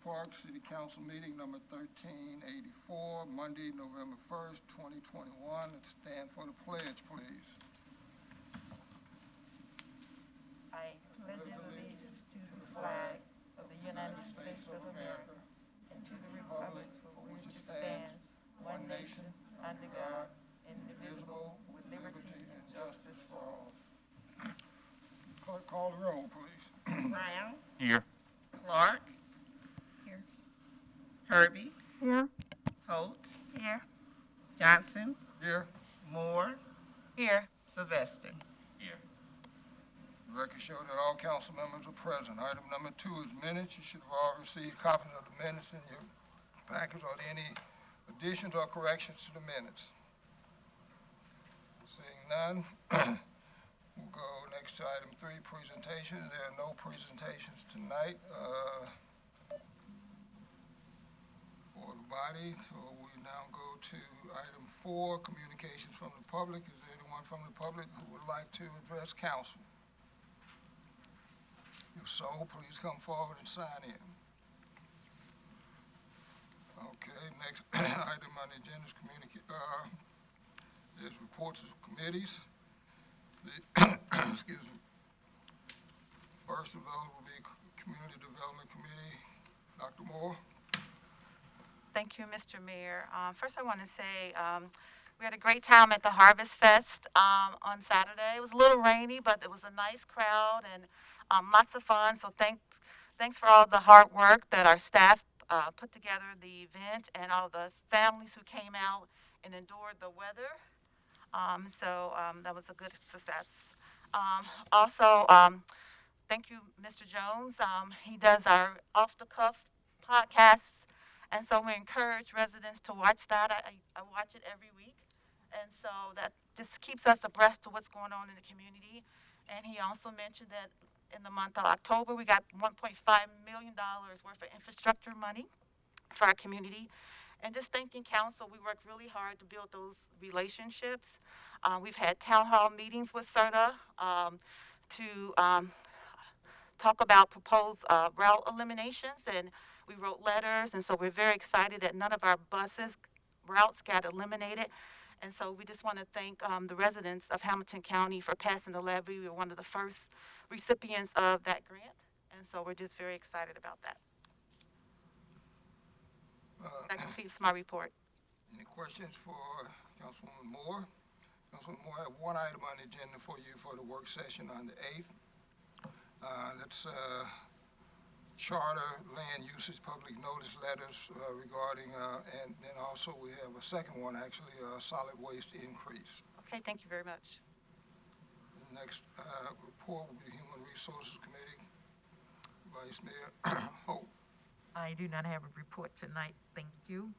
Park City Council meeting number 1384, Monday, November 1st, 2021. Let's stand for the pledge, please. I pledge allegiance to the flag of the United States of America and to the republic for which it stands, one nation, under God, indivisible, with liberty and justice for all. Clerk, call the roll, please. Brown. Here. Clark. Here. Herbie. Here. Holt. Here. Johnson. Here. Moore. Here. Sylvester. Here. The record show that all council members are present. Item number 2 is minutes. You should have all received copies of the minutes in your package. Are there any additions or corrections to the minutes? Seeing none, we'll go next to item 3, presentation. There are no presentations tonight for the body. So we now go to item 4, communications from the public. Is there anyone from the public who would like to address council? If so, please come forward and sign in. Okay, next item on the agenda is reports of committees. Excuse me. First of those will be Community Development Committee. Dr. Moore. Thank you, Mr. Mayor. First, I want to say we had a great time at the Harvest Fest on Saturday. It was a little rainy, but it was a nice crowd and lots of fun. So thanks for all the hard work that our staff put together the event and all the families who came out and endured the weather. That was a good success. Also, thank you, Mr. Jones. He does our off-the-cuff podcasts, and so we encourage residents to watch that. I watch it every week, and so that just keeps us abreast of what's going on in the community. And he also mentioned that in the month of October, we got $1.5 million worth of infrastructure money for our community. And just thanking council, we worked really hard to build those relationships. We've had town hall meetings with CERTA to talk about proposed route eliminations, and we wrote letters, and so we're very excited that none of our routes got eliminated. And so we just want to thank the residents of Hamilton County for passing the levy. We were one of the first recipients of that grant, and so we're just very excited about that. That completes my report. Any questions for Councilwoman Moore? Councilwoman Moore, I have one item on the agenda for you for the work session on the 8th. That's charter land usage public notice letters regarding, and then also we have a second one, actually, solid waste increase. Okay, thank you very much. The next report will be the Human Resources Committee. Vice Mayor Hope. I do not have a report tonight. Thank you.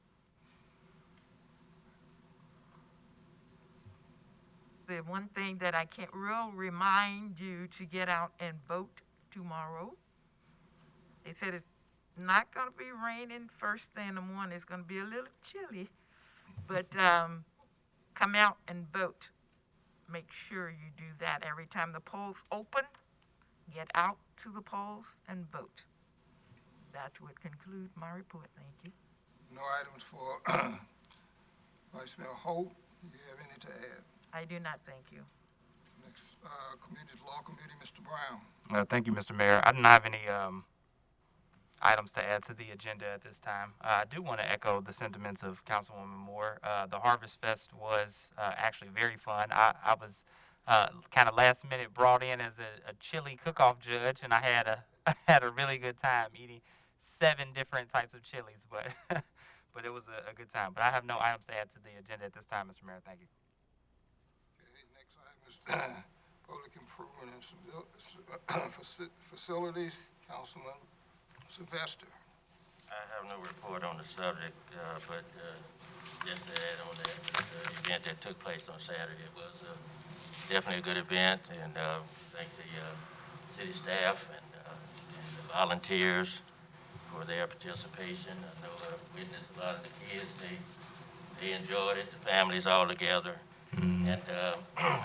The one thing that I can't remind you to get out and vote tomorrow. They said it's not going to be raining first thing in the morning. It's going to be a little chilly, but come out and vote. Make sure you do that every time the polls open. Get out to the polls and vote. That would conclude my report. Thank you. No items for Vice Mayor Hope. Do you have any to add? I do not, thank you. Next, Community Law Committee, Mr. Brown. Thank you, Mr. Mayor. I don't have any items to add to the agenda at this time. I do want to echo the sentiments of Councilwoman Moore. The Harvest Fest was actually very fun. I was kind of last minute brought in as a chili cook-off judge, and I had a really good time eating 7 different types of chilies, but but it was a good time. But I have no items to add to the agenda at this time, Mr. Mayor. Thank you. Okay, next item is public improvement and facilities. Councilman Sylvester. I have no report on the subject, but just to add on that, the event that took place on Saturday was definitely a good event, and thank the city staff and the volunteers for their participation. I know I've witnessed a lot of the kids, they enjoyed it, the families all together. Mm-hmm. And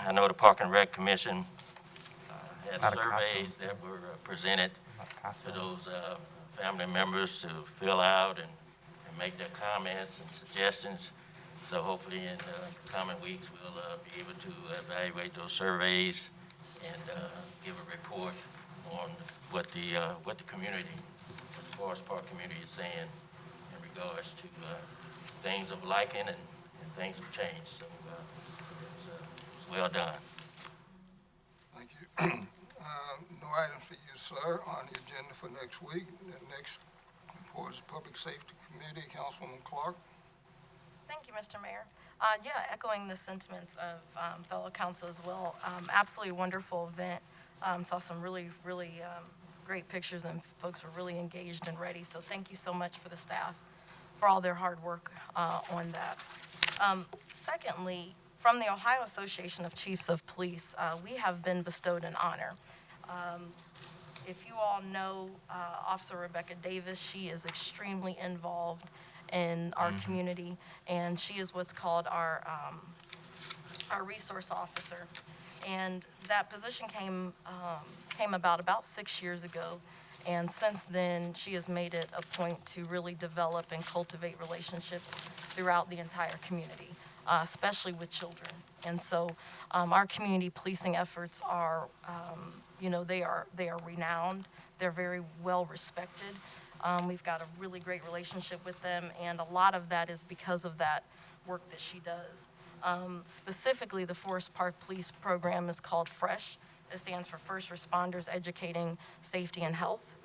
I know the Park and Rec Commission had surveys that were presented to those family members to fill out and make their comments and suggestions. So hopefully in the coming weeks, we'll be able to evaluate those surveys and give a report on what the community, what the Forest Park community is saying in regards to things of liking and things of change. So it's well done. Thank you. No items for you, sir, on the agenda for next week. The next report is Public Safety Committee, Councilwoman Clark. Thank you, Mr. Mayor. Echoing the sentiments of fellow council as well. Absolutely wonderful event. Saw some really great pictures, and folks were really engaged and ready. So thank you so much for the staff for all their hard work on that. Secondly, from the Ohio Association of Chiefs of Police, we have been bestowed an honor. If you all know Officer Rebecca Davis, she is extremely involved in our community, and she is what's called our resource officer. And that position came about 6 years ago, and since then she has made it a point to really develop and cultivate relationships throughout the entire community, especially with children. And so our community policing efforts are, they are renowned. They're very well respected. We've got a really great relationship with them, and a lot of that is because of that work that she does. Specifically, the Forest Park Police program is called FRESH. It stands for First Responders Educating Safety and Health.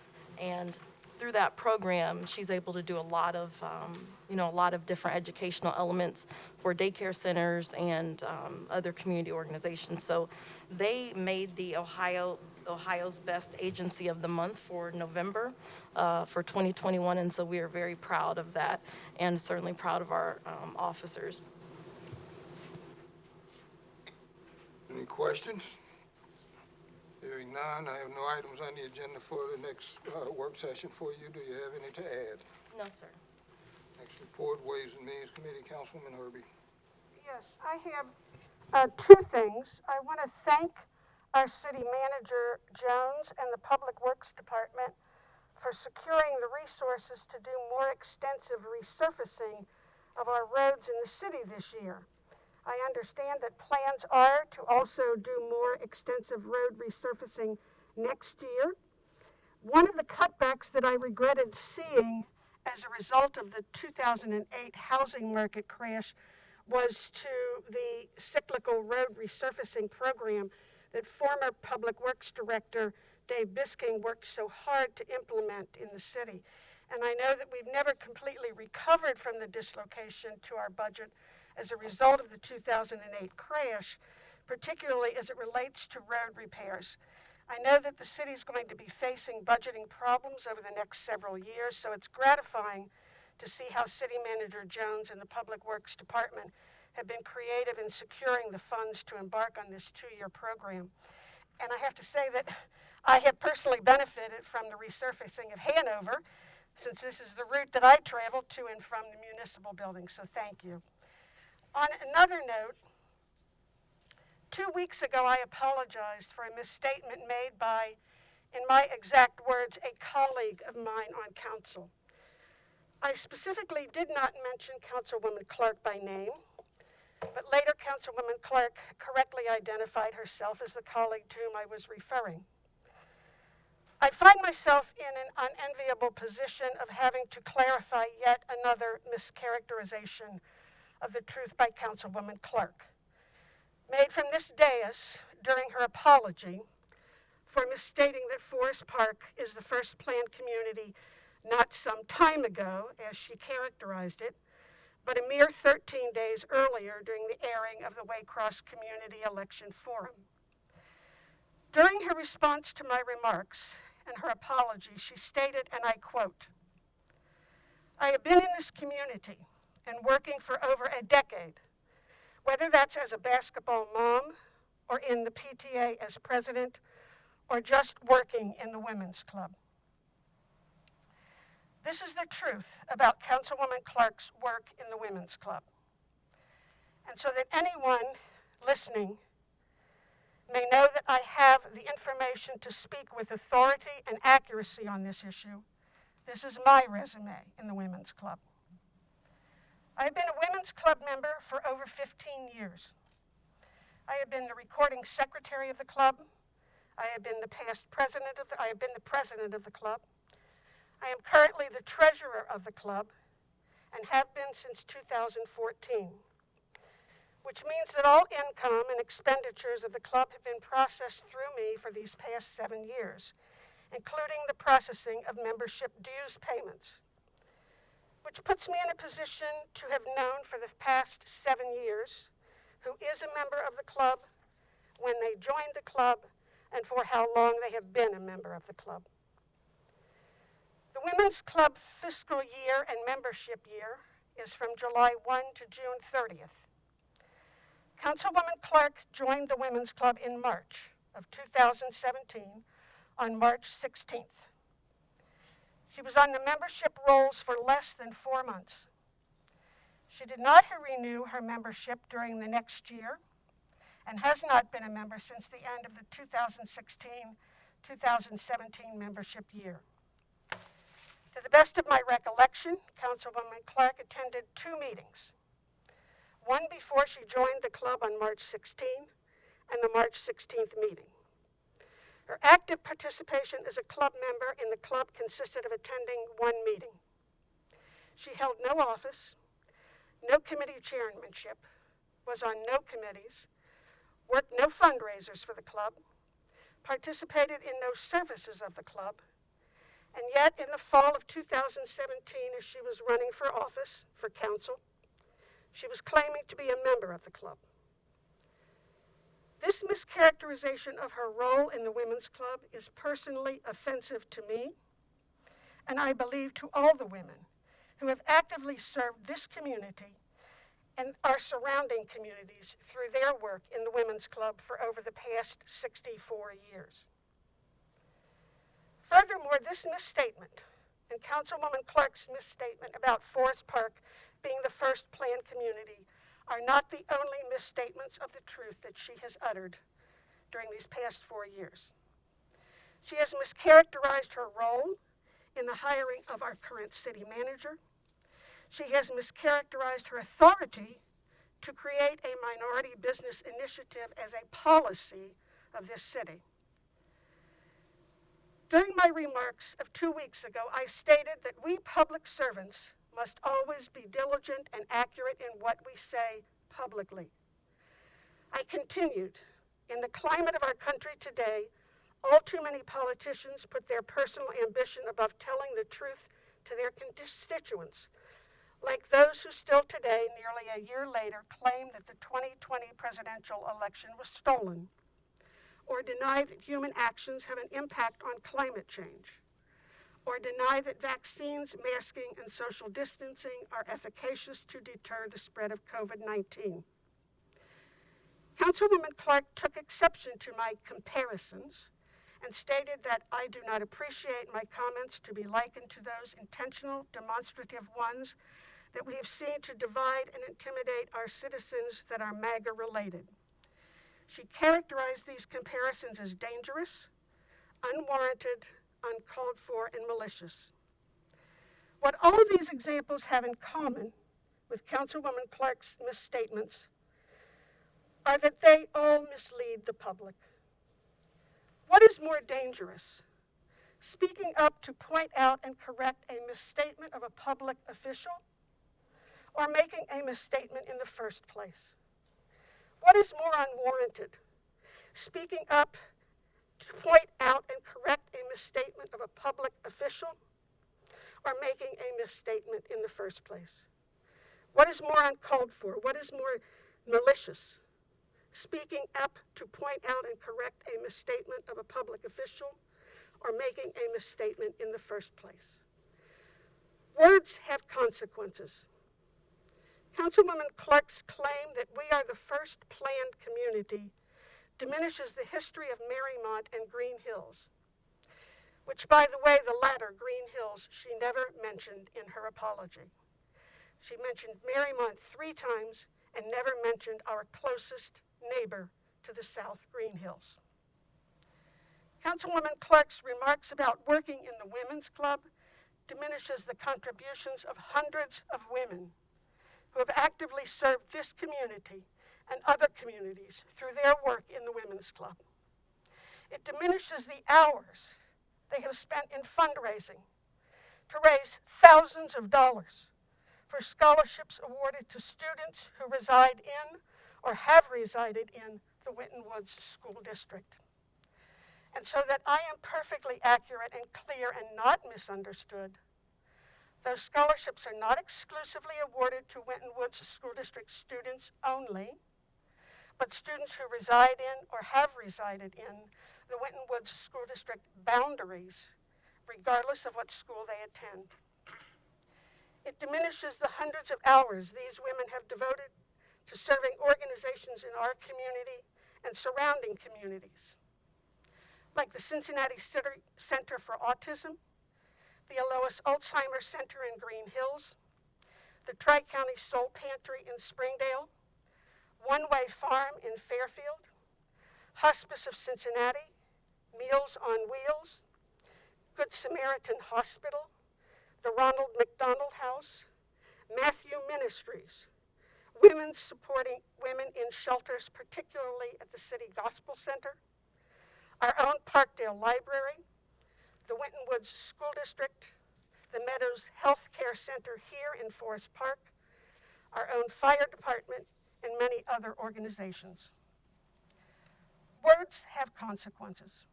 And through that program, she's able to do a lot of different educational elements for daycare centers and other community organizations. So they made the Ohio's Best Agency of the Month for November for 2021, and so we are very proud of that, and certainly proud of our officers. Any questions? Hearing none, I have no items on the agenda for the next work session for you. Do you have any to add? No, sir. Next report, Ways and Means Committee, Councilwoman Herbie. Yes, I have two things. I want to thank our city manager, Jones, and the Public Works Department for securing the resources to do more extensive resurfacing of our roads in the city this year. I understand that plans are to also do more extensive road resurfacing next year. One of the cutbacks that I regretted seeing as a result of the 2008 housing market crash was to the Cyclical road resurfacing program that former Public Works Director Dave Bisking worked so hard to implement in the city. And I know that we've never completely recovered from the dislocation to our budget as a result of the 2008 crash, particularly as it relates to road repairs. I know that the city is going to be facing budgeting problems over the next several years, so it's gratifying to see how City Manager Jones and the Public Works Department have been creative in securing the funds to embark on this 2-year program. And I have to say that I have personally benefited from the resurfacing of Hanover, since this is the route that I travel to and from the municipal building, so thank you. On another note, 2 weeks ago I apologized for a misstatement made by, in my exact words, a colleague of mine on council. I specifically did not mention Councilwoman Clark by name, but later Councilwoman Clark correctly identified herself as the colleague to whom I was referring. I find myself in an unenviable position of having to clarify yet another mischaracterization of the truth by Councilwoman Clark, made from this dais during her apology for misstating that Forest Park is the first planned community not some time ago, as she characterized it, but a mere 13 days earlier during the airing of the Waycross Community Election Forum. During her response to my remarks and her apology, she stated, and I quote, "I have been in this community and working for over a decade, whether that's as a basketball mom or in the PTA as president or just working in the women's club. This is the truth about Councilwoman Clark's work in the women's club. And so that anyone listening may know that I have the information to speak with authority and accuracy on this issue, This is my resume in the Women's Club. I have been a Women's Club member for over 15 years. I have been the recording secretary of the club. I have been the president of the club. I am currently the treasurer of the club and have been since 2014, which means that all income and expenditures of the club have been processed through me for these past 7 years, including the processing of membership dues payments, which puts me in a position to have known for the past 7 years who is a member of the club, when they joined the club, and for how long they have been a member of the club. The Women's Club fiscal year and membership year is from July 1 to June 30th. Councilwoman Clark joined the Women's Club in March of 2017 on March 16th. She was on the membership rolls for less than 4 months. She did not renew her membership during the next year and has not been a member since the end of the 2016-2017 membership year. To the best of my recollection, Councilwoman Clark attended 2 meetings, one before she joined the club on March 16 and the March 16th meeting. Her active participation as a club member in the club consisted of attending 1 meeting. She held no office, no committee chairmanship, was on no committees, worked no fundraisers for the club, participated in no services of the club, and yet in the fall of 2017, as she was running for office, for council, she was claiming to be a member of the club. This mischaracterization of her role in the Women's Club is personally offensive to me, and I believe to all the women who have actively served this community and our surrounding communities through their work in the Women's Club for over the past 64 years. Furthermore, this misstatement, and Councilwoman Clark's misstatement about Forest Park being the first planned community, are not the only misstatements of the truth that she has uttered during these past 4 years. She has mischaracterized her role in the hiring of our current city manager. She has mischaracterized her authority to create a minority business initiative as a policy of this city. During my remarks of 2 weeks ago, I stated that we public servants must always be diligent and accurate in what we say publicly. I continued, in the climate of our country today, all too many politicians put their personal ambition above telling the truth to their constituents, like those who still today, nearly a year later, claim that the 2020 presidential election was stolen, or deny that human actions have an impact on climate change, or deny that vaccines, masking, and social distancing are efficacious to deter the spread of COVID-19. Councilwoman Clark took exception to my comparisons and stated that I do not appreciate my comments to be likened to those intentional, demonstrative ones that we have seen to divide and intimidate our citizens that are MAGA-related. She characterized these comparisons as dangerous, unwarranted, uncalled for, and malicious. What all of these examples have in common with Councilwoman Clark's misstatements are that they all mislead the public. What is more dangerous? Speaking up to point out and correct a misstatement of a public official, or making a misstatement in the first place? What is more unwarranted? Speaking up to point out and correct a misstatement of a public official, or making a misstatement in the first place? What is more uncalled for? What is more malicious? Speaking up to point out and correct a misstatement of a public official, or making a misstatement in the first place? Words have consequences. Councilwoman Clark's claim that we are the first planned community diminishes the history of Marymount and Green Hills, which, by the way, the latter, Green Hills, she never mentioned in her apology. She mentioned Marymount 3 times and never mentioned our closest neighbor to the south, Green Hills. Councilwoman Clark's remarks about working in the Women's Club diminishes the contributions of hundreds of women who have actively served this community and other communities through their work in the Women's Club. It diminishes the hours they have spent in fundraising to raise thousands of dollars for scholarships awarded to students who reside in or have resided in the Winton Woods School District. And so that I am perfectly accurate and clear and not misunderstood, those scholarships are not exclusively awarded to Winton Woods School District students only, but students who reside in or have resided in the Winton Woods School District boundaries, regardless of what school they attend. It diminishes the hundreds of hours these women have devoted to serving organizations in our community and surrounding communities, like the Cincinnati Center for Autism, the Alois Alzheimer's Center in Green Hills, the Tri-County Soul Pantry in Springdale, One Way Farm in Fairfield, Hospice of Cincinnati, Meals on Wheels, Good Samaritan Hospital, the Ronald McDonald House, Matthew Ministries, Women Supporting Women in Shelters, particularly at the City Gospel Center, our own Parkdale Library, the Winton Woods School District, the Meadows Health Care Center here in Forest Park, our own fire department, and many other organizations. Words have consequences.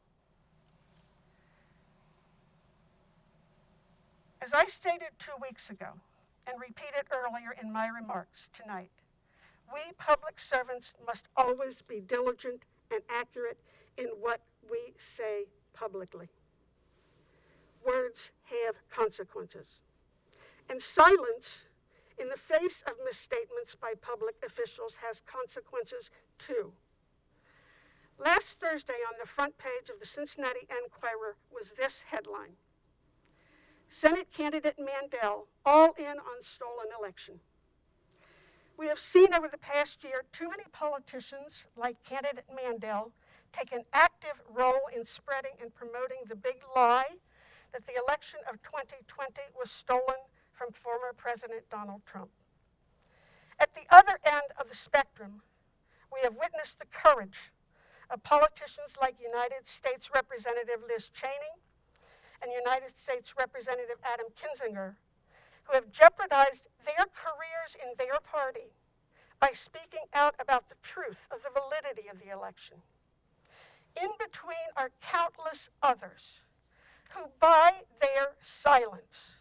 As I stated 2 weeks ago, and repeated earlier in my remarks tonight, we public servants must always be diligent and accurate in what we say publicly. Words have consequences. And silence in the face of misstatements by public officials has consequences too. Last Thursday on the front page of the Cincinnati Enquirer was this headline: Senate candidate Mandel all in on stolen election. We have seen over the past year too many politicians like candidate Mandel take an active role in spreading and promoting the big lie that the election of 2020 was stolen from former President Donald Trump. At the other end of the spectrum, we have witnessed the courage of politicians like United States Representative Liz Cheney and United States Representative Adam Kinzinger, who have jeopardized their careers in their party by speaking out about the truth of the validity of the election. In between are countless others who, by their silence,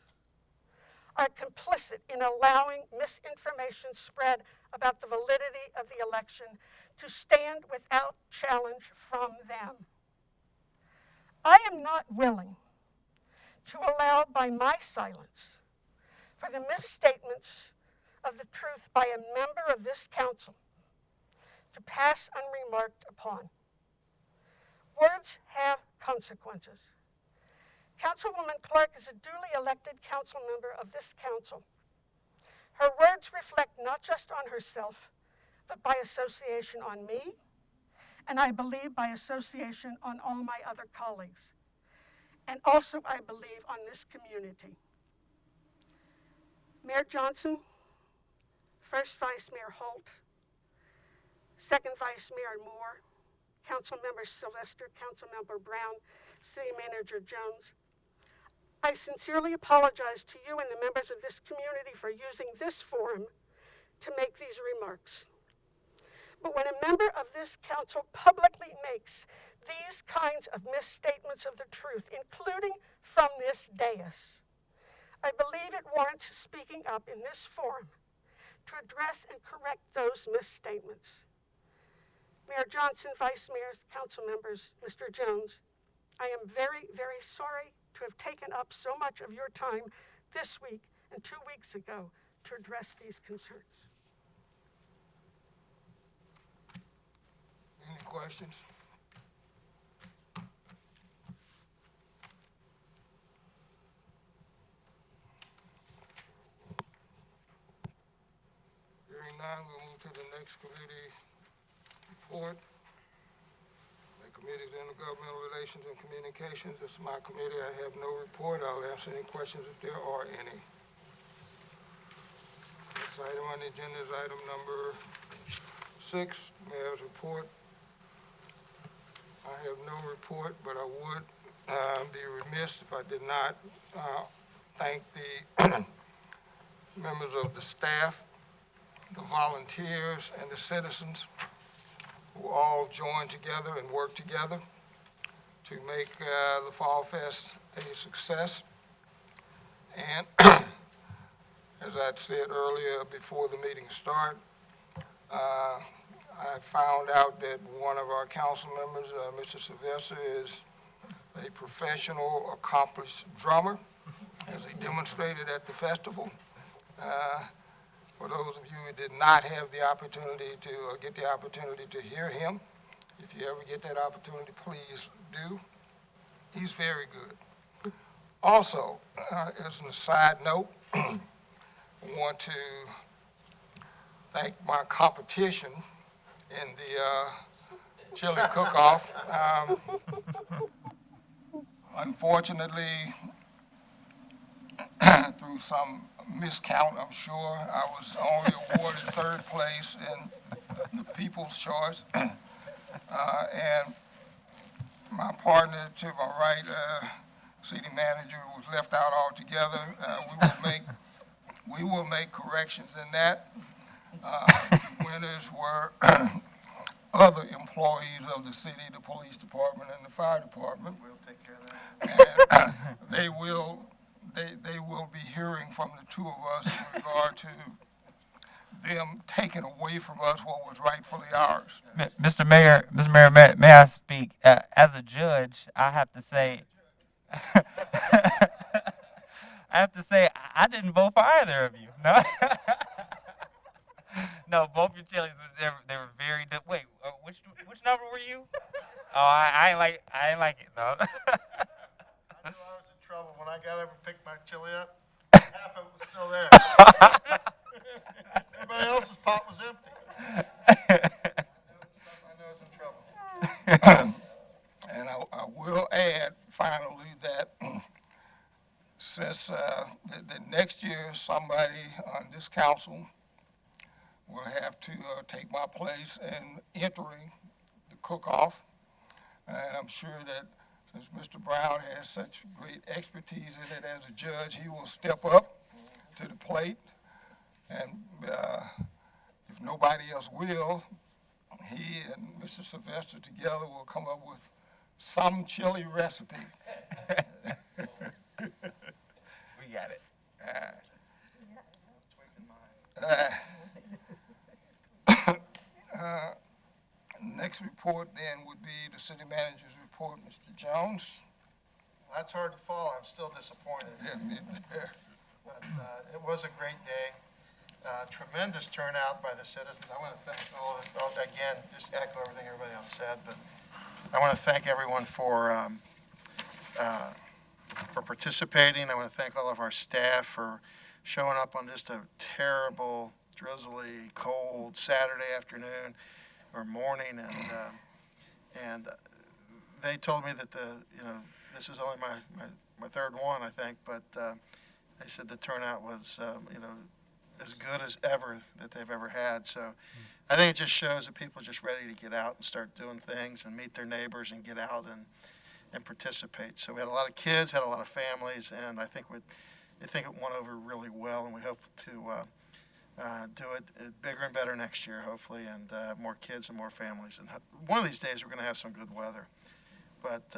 are complicit in allowing misinformation spread about the validity of the election to stand without challenge from them. I am not willing to allow by my silence for the misstatements of the truth by a member of this council to pass unremarked upon. Words have consequences. Councilwoman Clark is a duly elected council member of this council. Her words reflect not just on herself, but by association on me, and I believe by association on all my other colleagues, and also, I believe, on this community. Mayor Johnson, First Vice Mayor Holt, Second Vice Mayor Moore, Councilmember Sylvester, Councilmember Brown, City Manager Jones, I sincerely apologize to you and the members of this community for using this forum to make these remarks. But when a member of this council publicly makes these kinds of misstatements of the truth, including from this dais, I believe it warrants speaking up in this forum to address and correct those misstatements. Mayor Johnson, Vice Mayor, council members, Mr. Jones, I am very, very sorry to have taken up so much of your time this week and 2 weeks ago to address these concerns. Any questions? Hearing none, we'll move to the next committee report. Make Committees, Intergovernmental Relations and Communications. This is my committee. I have no report. I'll answer any questions if there are any. Next item on the agenda is item number 6, Mayor's report. I have no report, but I would be remiss if I did not thank the members of the staff, the volunteers, and the citizens who all joined together and worked together to make the Fall Fest a success. And as I'd said earlier before the meeting started, I found out that one of our council members, Mr. Sylvester, is a professional, accomplished drummer, as he demonstrated at the festival. For those of you who did not have the opportunity to get the opportunity to hear him, if you ever get that opportunity, please do. He's very good. Also, as a side note, I want to thank my competition in the chili cook-off. Unfortunately, through some miscount, I'm sure, I was only awarded 3rd place in the People's Choice. And my partner to my right, city manager, was left out altogether. We will make corrections in that. Winners were other employees of the city, the police department, and the fire department. We'll take care of that. And they will be hearing from the two of us in regard to them taking away from us what was rightfully ours. Mr. Mayor, may I speak? As a judge, I have to say, I didn't vote for either of you. No, no, both your chilies they were very. Wait, which number were you? Oh, I ain't like it. No. I knew I was in trouble when I got over and picked my chili up. Half of it was still there. Everybody else's pot was empty. I know I was in trouble. And I will add, finally, that since the next year somebody on this council will have to take my place in entering the cook-off, and I'm sure that since Mr. Brown has such great expertise in it as a judge, he will step up to the plate, and if nobody else will, he and Mr. Sylvester together will come up with some chili recipe. We got it. Next report then would be the city manager's report, Mr. Jones. That's hard to follow. I'm still disappointed. But it was a great day. Tremendous turnout by the citizens. I want to thank again, just echo everything everybody else said, but I want to thank everyone for participating. I want to thank all of our staff for showing up on just a terrible, drizzly, cold Saturday afternoon or morning, and they told me that this is only my 3rd one, I think, but they said the turnout was as good as ever that they've ever had. So I think it just shows that people are just ready to get out and start doing things and meet their neighbors and get out and participate. So we had a lot of kids, had a lot of families, and I think it went over really well, and we hope to do it bigger and better next year, hopefully, and more kids and more families. And one of these days we're going to have some good weather. But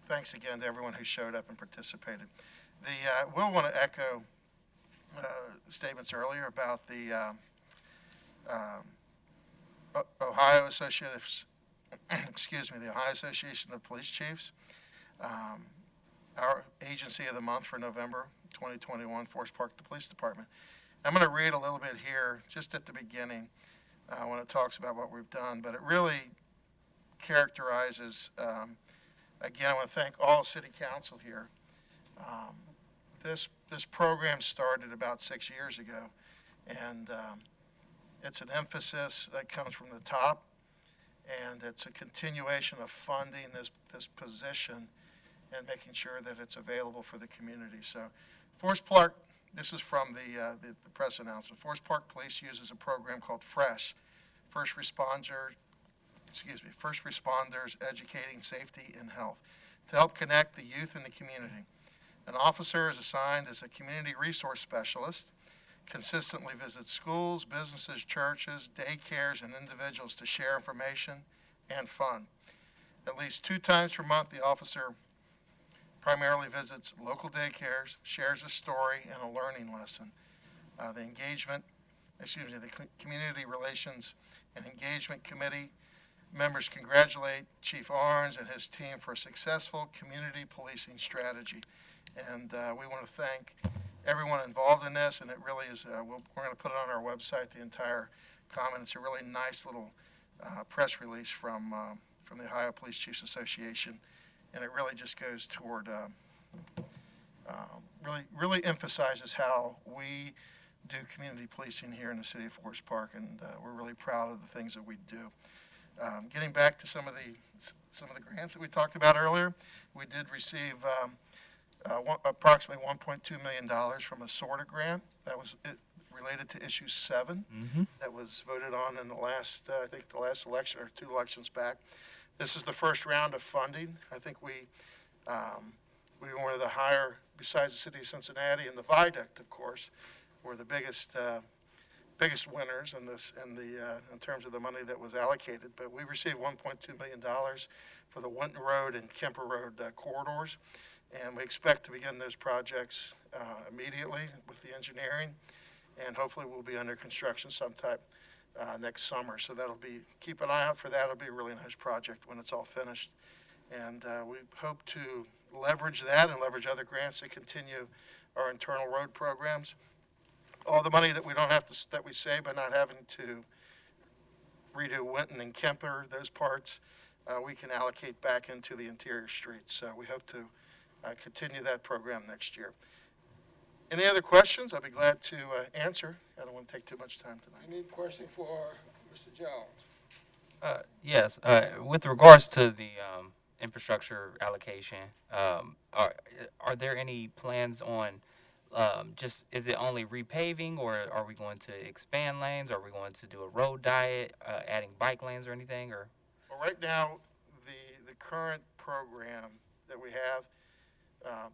thanks again to everyone who showed up and participated. We'll want to echo statements earlier about the Ohio Association of Police Chiefs. Our agency of the month for November 2021, Forest Park, the Police Department. I'm going to read a little bit here, just at the beginning, when it talks about what we've done, but it really characterizes, again, I want to thank all City Council here. This program started about 6 years ago, and it's an emphasis that comes from the top, And it's a continuation of funding this position and making sure that it's available for the community. So Forest Park, this is from the press announcement. Forest Park Police uses a program called FRESH, First Responders Educating Safety and Health, to help connect the youth and the community. An officer is assigned as a community resource specialist, consistently visits schools, businesses, churches, daycares, and individuals to share information and fun. At least 2 times per month, the officer primarily visits local daycares, shares a story and a learning lesson. The Community Relations and Engagement Committee members congratulate Chief Arns and his team for a successful community policing strategy. And we want to thank everyone involved in this, and it really is, we're going to put it on our website, the entire comment. It's a really nice little press release from the Ohio Police Chiefs Association, and it really just goes toward, really emphasizes how we do community policing here in the city of Forest Park, and we're really proud of the things that we do. Getting back to some of the grants that we talked about earlier, we did receive approximately $1.2 million from a SORTA grant that was related to issue 7 that was voted on in the last, I think the last election or 2 elections back. This is the first round of funding. I think we were one of the higher, besides the city of Cincinnati and the Viaduct, of course, were the biggest winners in terms of the money that was allocated. But we received $1.2 million for the Winton Road and Kemper Road corridors. And we expect to begin those projects immediately with the engineering, and hopefully we'll be under construction sometime next summer. So keep an eye out for that. It'll be a really nice project when it's all finished. And we hope to leverage that and leverage other grants to continue our internal road programs. All the money that we save by not having to redo Winton and Kemper, those parts, we can allocate back into the interior streets. So we hope to continue that program next year. Any other questions? I'll be glad to answer. I don't want to take too much time tonight. Any question for Mr. Jones? Yes, with regards to the infrastructure allocation, are there any plans on is it only repaving, or are we going to expand lanes? Are we going to do a road diet, adding bike lanes or anything? Or well, right now, the current program that we have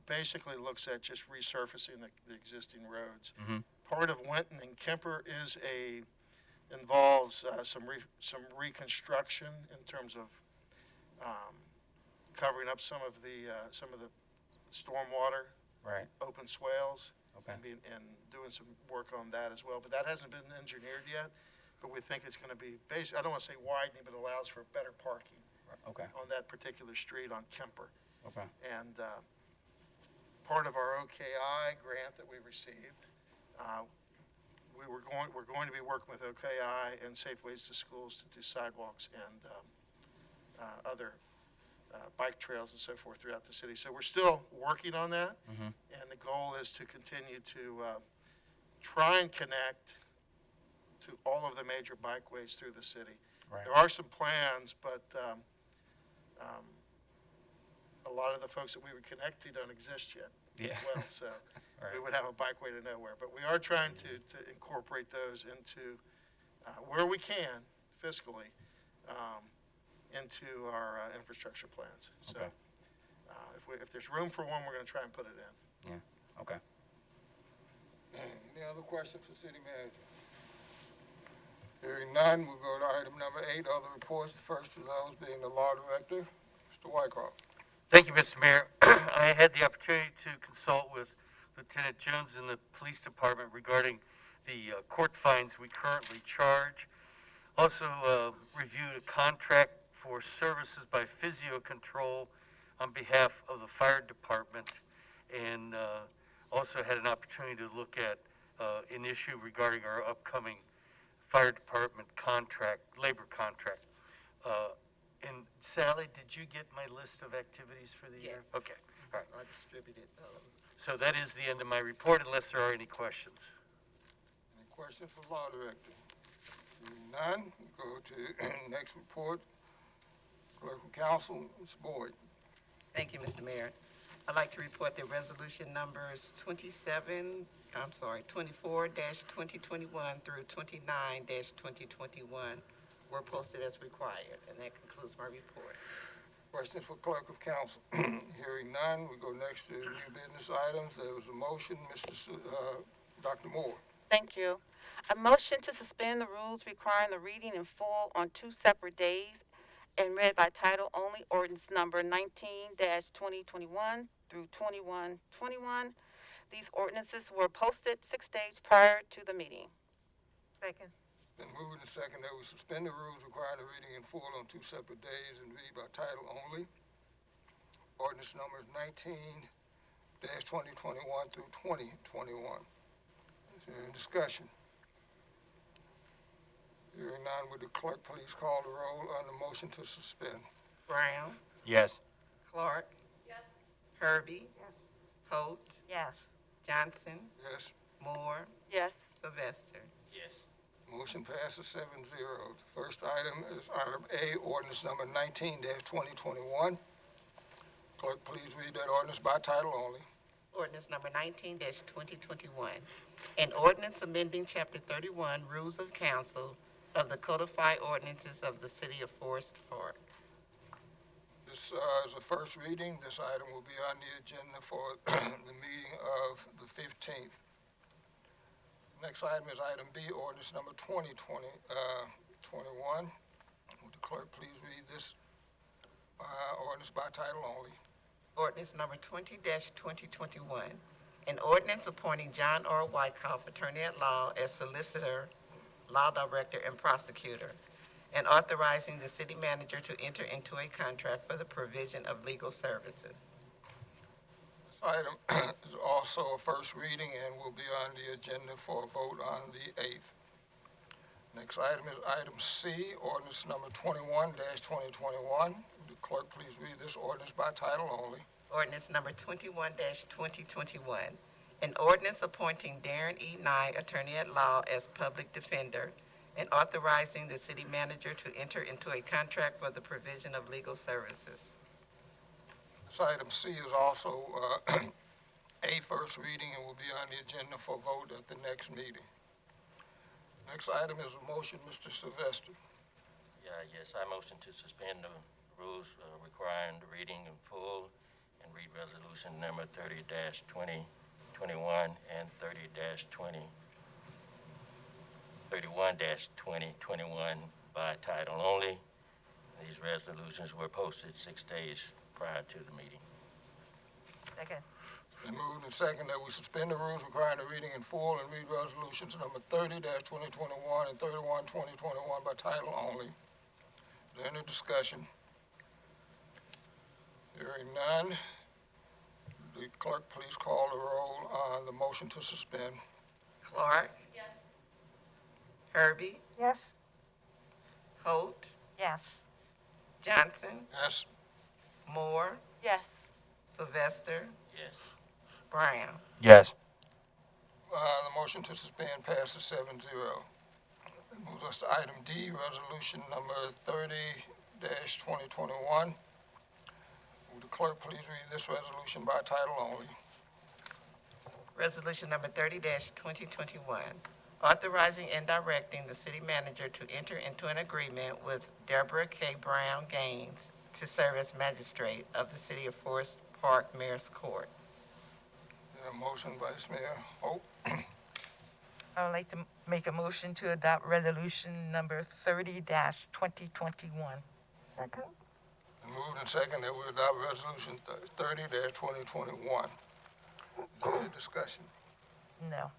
basically looks at just resurfacing the existing roads. Part of Winton and Kemper involves some reconstruction in terms of covering up some of the stormwater, right, open swales, okay, and doing some work on that as well. But that hasn't been engineered yet. But we think it's going to be I don't want to say widening, but allows for better parking, okay, on that particular street on Kemper. Okay. And part of our OKI grant that we received, we're going to be working with OKI and Safe Ways to Schools to do sidewalks and other bike trails and so forth throughout the city. So we're still working on that, and the goal is to continue to try and connect to all of the major bikeways through the city. Right. There are some plans, but a lot of the folks that we would connect to don't exist yet. Yeah. Well, so right, we would have a bikeway to nowhere. But we are trying to incorporate those into where we can fiscally into our infrastructure plans. So okay, if there's room for one, we're going to try and put it in. Yeah. Okay. Any other questions for City Manager? Hearing none, we'll go to item number 8, other reports. The first of those being the Law Director, Mr. Waycross. Thank you, Mr. Mayor. I had the opportunity to consult with Lieutenant Jones in the Police Department regarding the court fines we currently charge. Also reviewed a contract for services by Physio Control on behalf of the Fire Department, and also had an opportunity to look at an issue regarding our upcoming Fire Department contract, labor contract. And Sally, did you get my list of activities for the year? Okay, all right. I distributed those. So that is the end of my report, unless there are any questions. Any questions for Law Director? Hearing none, we'll go to next report, Clerk of Council, Ms. Boyd. Thank you, Mr. Mayor. I'd like to report that resolution numbers 24-2021 through 29-2021 were posted as required, and that concludes my report. Questions for Clerk of Council? Hearing none, we go next to new business items. There was a motion, Dr. Moore. Thank you. A motion to suspend the rules requiring the reading in full on 2 separate days and read by title only, ordinance number 19-2021 through 2121. These ordinances were posted 6 days prior to the meeting. Second. Been moved and second that we suspend the rules requiring the reading in full on 2 separate days and read by title only. Ordinance numbers 19-2021 through 2021. Is there any discussion? Hearing none, would the clerk please call the roll on the motion to suspend? Brown, Yes. Clark. Yes. Herbie. Yes. Holt, Yes. Johnson, Yes. Moore, Yes. Sylvester. Yes. Motion passes 7-0. The first item is item A, ordinance number 19-2021. Clerk, please read that ordinance by title only. Ordinance number 19-2021. An ordinance amending Chapter 31, Rules of Council of the Codified Ordinances of the City of Forest Park. This is a first reading. This item will be on the agenda for the meeting of the 15th. Next item is item B, ordinance number 2021. Would the clerk please read this ordinance by title only? Ordinance number 20-2021. An ordinance appointing John R. Wyckoff, attorney at law, as solicitor, law director, and prosecutor, and authorizing the city manager to enter into a contract for the provision of legal services. This item is also a first reading and will be on the agenda for a vote on the 8th. Next item is item C, ordinance number 21-2021. Would the clerk please read this ordinance by title only? Ordinance number 21-2021. An ordinance appointing Darren E. Nye, attorney at law, as public defender, and authorizing the city manager to enter into a contract for the provision of legal services. This item C is also a first reading and will be on the agenda for vote at the next meeting. Next item is a motion, Mr. Sylvester. Yes, I motion to suspend the rules requiring the reading in full and read resolution number 30-2021 and 31-2021 by title only. These resolutions were posted 6 days prior to the meeting. Second. Been moved and second that we suspend the rules requiring the reading in full and read resolutions number 30-2021 and 31-2021 by title only. Is there any discussion? Hearing none, the clerk please call the roll on the motion to suspend. Clark. Yes. Herbie. Yes. Holt. Yes. Johnson. Yes. Moore. Yes. Sylvester. Yes. Brown. Yes. The motion to suspend passes 7-0. That moves us to item D, resolution number 30-2021. Would the clerk please read this resolution by title only? Resolution number 30-2021, authorizing and directing the city manager to enter into an agreement with Deborah K. Brown Gaines to serve as magistrate of the City of Forest Park Mayor's Court. Motion, Vice Mayor Hope. I would like to make a motion to adopt resolution number 30-2021. Second. Moved and second that we adopt resolution 30-2021. Is there any discussion? No.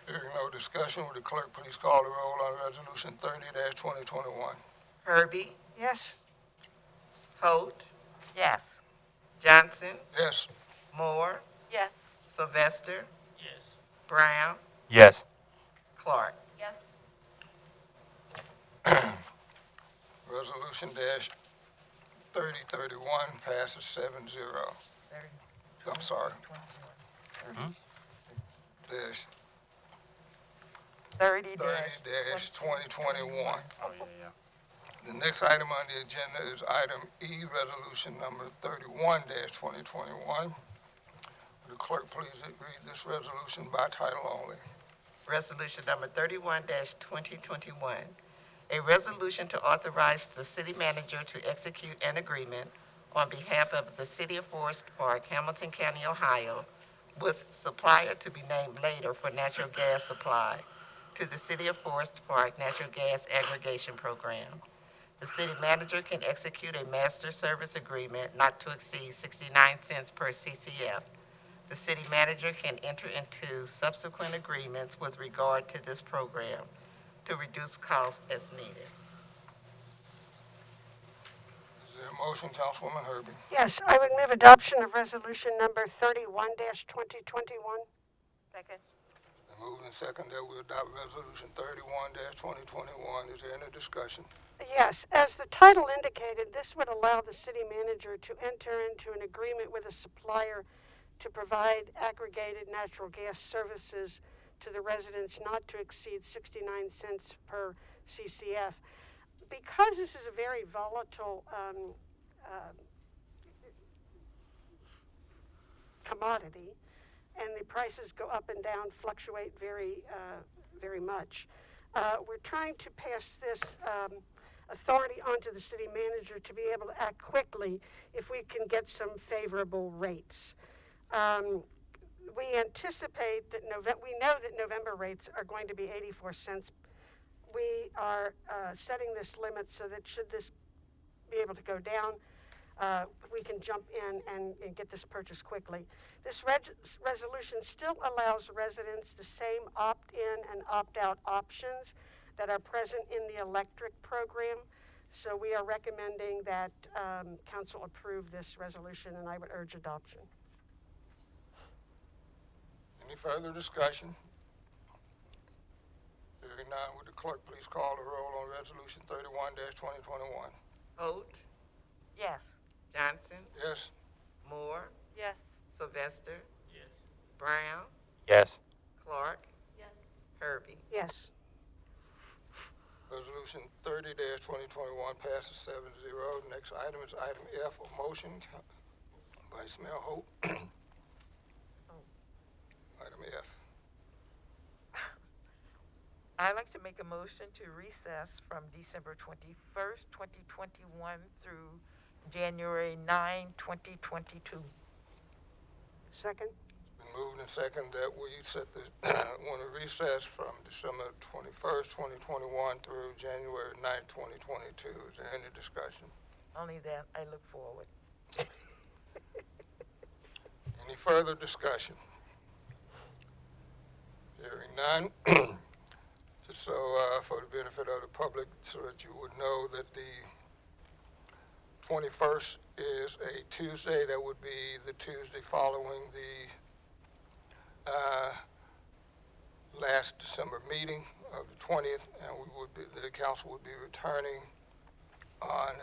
Hearing no discussion, would the clerk please call the roll on resolution 30-2021? Herbie. Yes. Holt. Yes. Johnson. Yes. Moore. Yes. Sylvester. Yes. Brown. Yes. Clark. Yes. Resolution -3031 passes 7-0. I'm sorry. Dash 30 2021. Oh, yeah. The next item on the agenda is item E, resolution number 31-2021. Will the clerk please read this resolution by title only? Resolution number 31-2021, a resolution to authorize the city manager to execute an agreement on behalf of the City of Forest Park, Hamilton County, Ohio, with supplier to be named later for natural gas supply to the City of Forest Park Natural Gas Aggregation Program. The city manager can execute a master service agreement not to exceed 69 cents per CCF. The city manager can enter into subsequent agreements with regard to this program to reduce costs as needed. Is there a motion, Councilwoman Herbie? Yes, I would move adoption of resolution number 31-2021. Second. Moved and second that we adopt resolution 31-2021. Is there any discussion? Yes, as the title indicated, this would allow the city manager to enter into an agreement with a supplier to provide aggregated natural gas services to the residents not to exceed 69 cents per CCF. Because this is a very volatile commodity, and the prices go up and down, fluctuate very much, we're trying to pass this authority onto the city manager to be able to act quickly if we can get some favorable rates. We anticipate that we know that November rates are going to be 84 cents. We are setting this limit so that should this be able to go down, we can jump in and get this purchase quickly. This resolution still allows residents the same opt-in and opt-out options that are present in the electric program. So we are recommending that council approve this resolution, and I would urge adoption. Any further discussion? Hearing none, would the clerk please call the roll on resolution 31-2021? Holt, Yes. Johnson, Yes. Moore, Yes. Sylvester, Yes. Brown, Yes. Clark, Yes. Herbie. Yes. Resolution 30-2021 passes 7-0. Next item is item F, a motion. Vice Mayor Holt. Item F. I'd like to make a motion to recess from December 21st, 2021 through January 9, 2022. Second? Been moved and second that we set the, want to recess from December 21st, 2021 through January 9th, 2022. Is there any discussion? Only that I look forward. Any further discussion? Hearing none. Just so for the benefit of the public, so that you would know that the 21st is a Tuesday. That would be the Tuesday following the last December meeting of the 20th, and the council would be returning on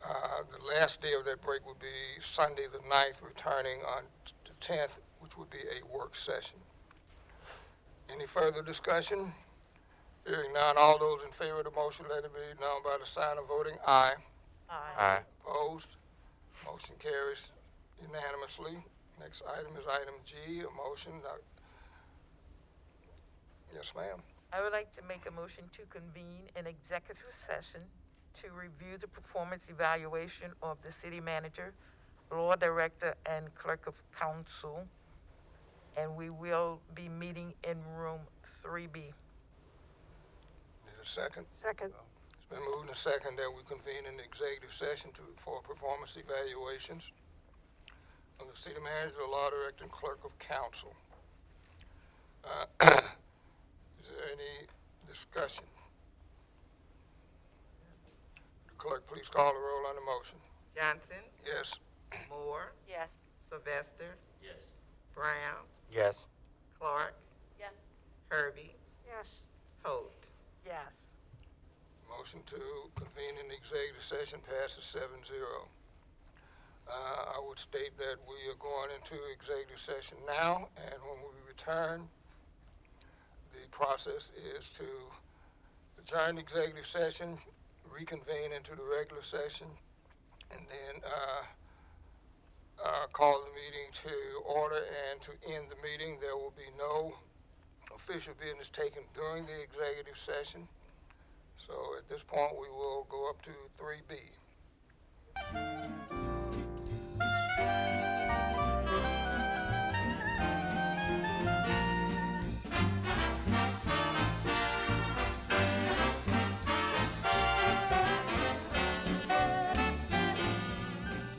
the last day of that break would be Sunday the 9th, returning on the 10th, which would be a work session. Any further discussion? Hearing none, all those in favor of the motion, let it be known by the sign of voting aye. Aye. Opposed? Motion carries unanimously. Next item is item G, a motion. Yes, ma'am. I would like to make a motion to convene an executive session to review the performance evaluation of the city manager, law director, and clerk of council. And we will be meeting in room 3B. Need a second? Second. It's been moved and second that we convene an executive session for performance evaluations of the city manager, the law director, and clerk of council. Is there any discussion? The clerk, please call the roll on the motion. Johnson, Yes. Moore, Yes. Sylvester, Yes. Brown, Yes. Clark, Yes. Herbie, Yes. Holt. Yes. Motion to convene an executive session passes 7-0. I would state that we are going into executive session now, and when we return, the process is to adjourn the executive session, reconvene into the regular session, and then call the meeting to order and to end the meeting. There will be no official business taken during the executive session. So at this point, we will go up to 3B.